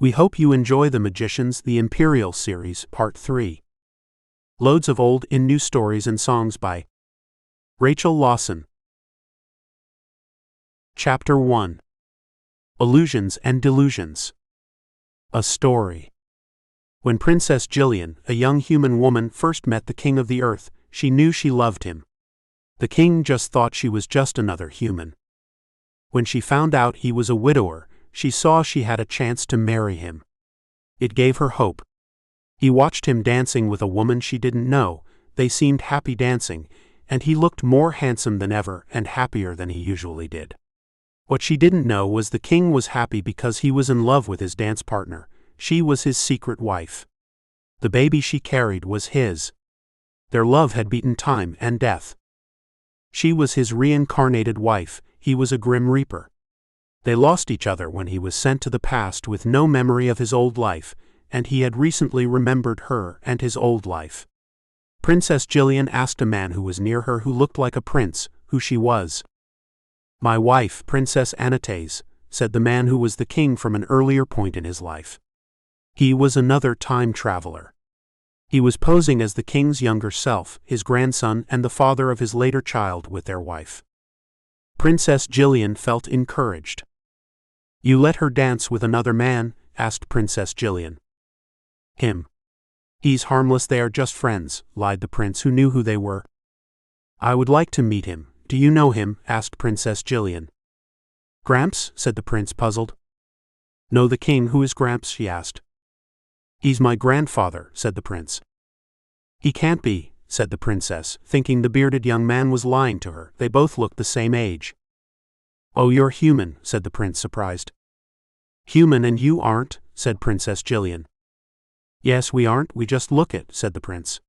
We hope you enjoy The Magicians, the Imperial Series, Part 3. Loads of old and new stories and songs by Rachel Lawson. Chapter 1. Illusions and Delusions. A Story. When Princess Jillian, a young human woman, first met the King of the Earth, she knew she loved him. The king just thought she was just another human. When she found out he was a widower, she saw she had a chance to marry him. It gave her hope. He watched him dancing with a woman she didn't know. They seemed happy dancing, and he looked more handsome than ever and happier than he usually did. What she didn't know was the king was happy because he was in love with his dance partner. She was his secret wife. The baby she carried was his. Their love had beaten time and death. She was his reincarnated wife. He was a grim reaper. They lost each other when he was sent to the past with no memory of his old life, and he had recently remembered her and his old life. Princess Jillian asked a man who was near her who looked like a prince, who she was. "My wife, Princess Anastasia," said the man who was the king from an earlier point in his life. He was another time traveler. He was posing as the king's younger self, his grandson and the father of his later child with their wife. Princess Jillian felt encouraged. "You let her dance with another man?" asked Princess Jillian. "Him. He's harmless, they are just friends," lied the prince, who knew who they were. "I would like to meet him. Do you know him?" asked Princess Jillian. "Gramps?" said the prince, puzzled. "Know the king? Who is Gramps?" she asked. "He's my grandfather," said the prince. "He can't be," said the princess, thinking the bearded young man was lying to her. They both looked the same age. "Oh, you're human," said the prince, surprised. "Human and you aren't?" said Princess Jillian. "Yes, we aren't, we just look it," said the prince.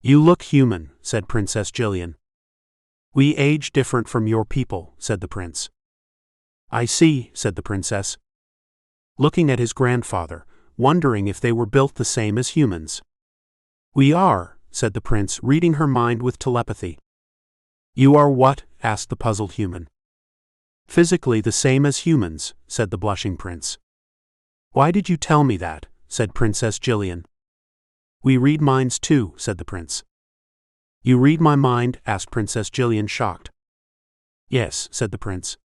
"You look human," said Princess Jillian. "We age different from your people," said the prince. "I see," said the princess, looking at his grandfather, wondering if they were built the same as humans. "We are," said the prince, reading her mind with telepathy. "You are what?" asked the puzzled human. "Physically the same as humans," said the blushing prince. "Why did you tell me that?" said Princess Jillian. "We read minds too," said the prince. "You read my mind?" asked Princess Jillian, shocked. "Yes," said the prince.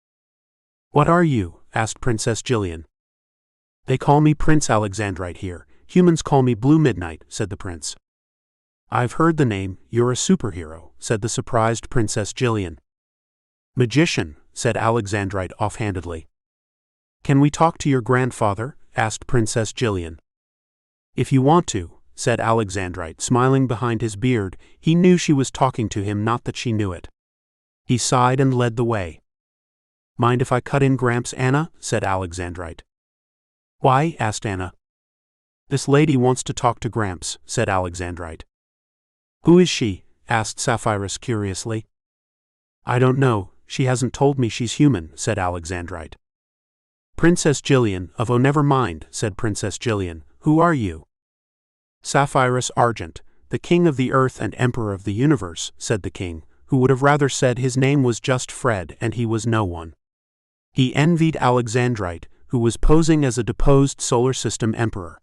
"What are you?" asked Princess Jillian. "They call me Prince Alexandrite here. Humans call me Blue Midnight," said the prince. "I've heard the name. You're a superhero," said the surprised Princess Jillian. "Magician," said Alexandrite offhandedly. "Can we talk to your grandfather?" asked Princess Jillian. "If you want to," said Alexandrite, smiling behind his beard. He knew she was talking to him, not that she knew it. He sighed and led the way. "Mind if I cut in, Gramps?" Anna, said Alexandrite. "Why?" asked Anna. "This lady wants to talk to Gramps," said Alexandrite. "Who is she?" asked Sapphirus curiously. "I don't know, she hasn't told me she's human," said Alexandrite. "Princess Jillian, of oh never mind," said Princess Jillian. "Who are you?" "Sapphirus Argent, the king of the earth and emperor of the universe," said the king, who would have rather said his name was just Fred and he was no one. He envied Alexandrite, who was posing as a deposed solar system emperor.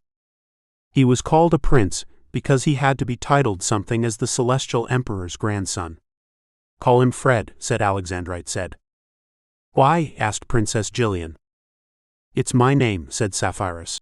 He was called a prince because he had to be titled something as the celestial emperor's grandson. "Call him Fred," said Alexandrite said. "Why?" asked Princess Jillian. "It's my name," said Sapphirus.